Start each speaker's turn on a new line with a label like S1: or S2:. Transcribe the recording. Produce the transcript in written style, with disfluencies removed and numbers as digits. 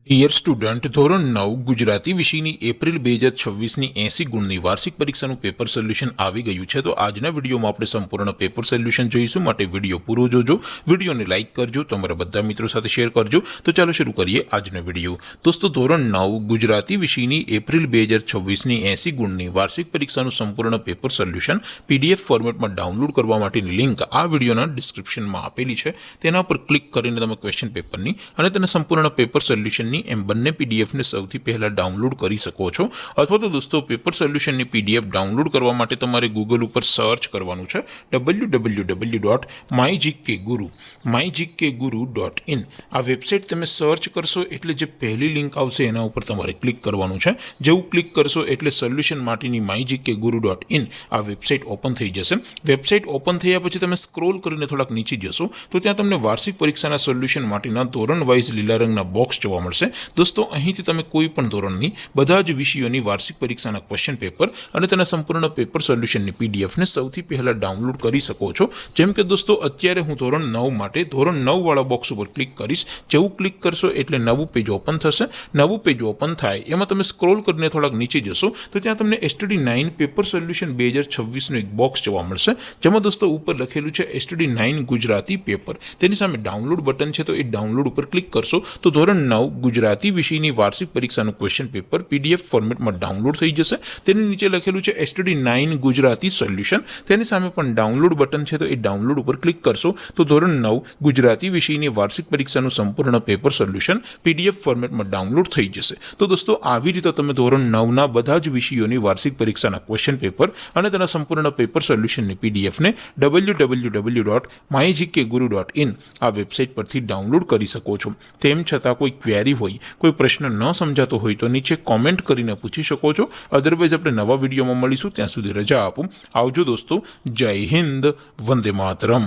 S1: Dear student, ધોરણ 9 ગુજરાતી વિષયની April 2026ની 80 ગુણની વાર્ષિક પરીક્ષાનું પેપર સોલ્યુશન આવી ગયું છે। તો આજના વિડીયોમાં આપણે સંપૂર્ણ પેપર સોલ્યુશન જોઈશું, માટે વિડીયો પૂરો જોજો, વિડીયોને લાઇક કરજો, તમારા બધા મિત્રો સાથે શેર કરજો। તો ચાલો શરૂ કરીએ આજનો વિડીયો। દોસ્તો, ધોરણ 9 ગુજરાતી વિષયની એપ્રિલ 2026ની 80 ગુણની વાર્ષિક પરીક્ષાનું સંપૂર્ણ પેપર સોલ્યુશન પીડીએફ ફોર્મેટમાં ડાઉનલોડ કરવા માટેની લિંક આ વિડીયોના ડિસ્ક્રિપ્શનમાં આપેલી છે। તેના પર ક્લિક કરીને તમે ક્વેશ્ચન પેપરની અને તેના સંપૂર્ણ પેપર સોલ્યુશનની એમ બંને પીડીએફને સૌથી પહેલાં ડાઉનલોડ કરી શકો છો। અથવા તો દોસ્તો, પેપર સોલ્યુશનની પીડીએફ ડાઉનલોડ કરવા માટે તમારે ગૂગલ ઉપર સર્ચ કરવાનું છે www.mygkguru.in। આ વેબસાઇટ તમે સર્ચ કરશો એટલે જે પહેલી લિંક આવશે એના ઉપર તમારે ક્લિક કરવાનું છે। જેવું ક્લિક કરશો એટલે સોલ્યુશન માટેની mygkguru.in આ વેબસાઇટ ઓપન થઈ જશે। વેબસાઇટ ઓપન થયા પછી તમે સ્ક્રોલ કરીને થોડાક નીચે જશો તો ત્યાં તમને વાર્ષિક પરીક્ષાના સોલ્યુશન માટેના ધોરણ વાઇઝ લીલા રંગના બોક્સ જોવા મળશે। દોસ્તો, અહીંથી તમે કોઈ પણ ધોરણની બધા જ વિષયોની વાર્ષિક પરીક્ષાના ક્વેશ્ચન પેપર અને તેના સંપૂર્ણ પેપર સોલ્યુશનની પીડીએફને સૌથી પહેલાં ડાઉનલોડ કરી શકો છો। જેમ કે દોસ્તો, અત્યારે હું ધોરણ 9 માટે ધોરણ 9 વાળા બોક્સ ઉપર ક્લિક કરીશ। જેવું ક્લિક કરશો એટલે નવું પેજ ઓપન થશે। નવું પેજ ઓપન થાય એમાં તમે સ્ક્રોલ કરીને થોડાક નીચે જશો તો ત્યાં તમને STD9 પેપર સોલ્યુશન 2026નું એક બોક્સ જોવા મળશે, જેમાં દોસ્તો ઉપર લખેલું છે STD9 ગુજરાતી પેપર। તેની સામે ડાઉનલોડ બટન છે, તો એ ડાઉનલોડ ઉપર ક્લિક કરશો તો ધોરણ 9 ગુજરાતી વિષયની વાર્ષિક પરીક્ષાનું ક્વેશ્ચન પેપર પીડીએફ ફોર્મેટમાં ડાઉનલોડ થઈ જશે। તેની નીચે લખેલું છે STD9 ગુજરાતી સોલ્યુશન, તેની સામે પણ ડાઉનલોડ બટન છે, તો એ ડાઉનલોડ ઉપર ક્લિક કરશો તો ધોરણ 9 ગુજરાતી વિષયની વાર્ષિક પરીક્ષાનું સંપૂર્ણ પેપર સોલ્યુશન પીડીએફ ફોર્મેટમાં ડાઉનલોડ થઈ જશે। તો દોસ્તો, આવી રીતે તમે ધોરણ 9ના બધા જ વિષયોની વાર્ષિક પરીક્ષાના ક્વેશ્ચન પેપર અને તેના સંપૂર્ણ પેપર સોલ્યુશનની પીડીએફને www.mygkguru.in આ વેબસાઇટ પરથી ડાઉનલોડ કરી શકો છો। તેમ છતાં કોઈ ક્વેરી હોય, કોઈ પ્રશ્ન ન સમજાતો હોય તો નીચે કોમેન્ટ કરીને પૂછી શકો છો। અધરવાઇઝ આપણે નવા વિડીયોમાં મળીશું, ત્યાં સુધી રજા આપો। આવજો દોસ્તો, જય હિન્દ, વંદે માતરમ।